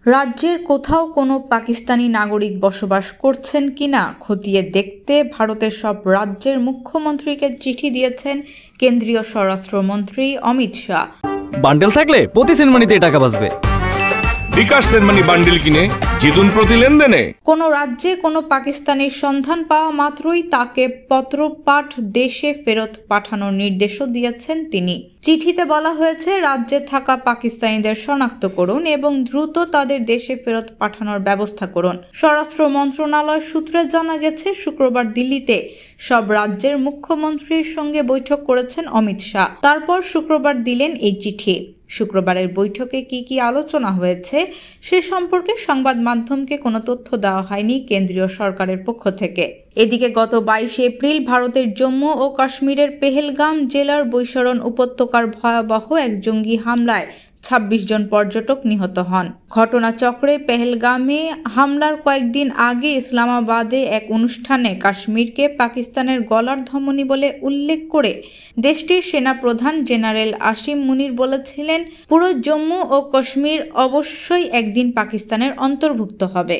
রাজ্যের কোথাও কোনো পাকিস্তানি নাগরিক বসবাস করছেন কিনা খতিয়ে দেখতে ভারতের সব রাজ্যের মুখ্যমন্ত্রীকে চিঠি দিয়েছেন কেন্দ্রীয় স্বরাষ্ট্রমন্ত্রী অমিত শাহ। বান্ডেল থাকলে প্রতি সেনমানিতে টাকা বাঁচবে। বিকাশ সেনমানি বান্ডেল কিনে জিতুন প্রতি লেনদেনে। কোনো রাজ্যে কোনো পাকিস্তানির সন্ধান পাওয়া মাত্রই তাকে পত্রপাঠ দেশে ফেরত পাঠানোর নির্দেশও দিয়েছেন তিনি। চিঠিতে বলা হয়েছে, রাজ্যে থাকা পাকিস্তানিদের শনাক্ত করুন এবং দ্রুত তাদের দেশে ফেরত পাঠানোর ব্যবস্থা করুন। স্বরাষ্ট্র মন্ত্রণালয় সূত্রে জানা গেছে, শুক্রবার দিল্লিতে সব রাজ্যের মুখ্যমন্ত্রীর সঙ্গে বৈঠক করেছেন অমিত শাহ। তারপর শুক্রবার দিলেন এই চিঠি। শুক্রবারের বৈঠকে কি কি আলোচনা হয়েছে সে সম্পর্কে সংবাদ মাধ্যমকে কোনো তথ্য দেওয়া হয়নি কেন্দ্রীয় সরকারের পক্ষ থেকে। এদিকে গত 22 এপ্রিল ভারতের জম্মু ও কাশ্মীরের পেহেলগাম জেলার বৈশরণ উপত্যকার ভয়াবহ এক জঙ্গি হামলায় 26 জন পর্যটক নিহত হন। ঘটনাচক্রে পেহেলগামে হামলার কয়েকদিন আগে ইসলামাবাদে এক অনুষ্ঠানে কাশ্মীরকে পাকিস্তানের গলার ধমনী বলে উল্লেখ করে দেশটির সেনাপ্রধান জেনারেল আসিম মুনির বলেছিলেন, পুরো জম্মু ও কাশ্মীর অবশ্যই একদিন পাকিস্তানের অন্তর্ভুক্ত হবে।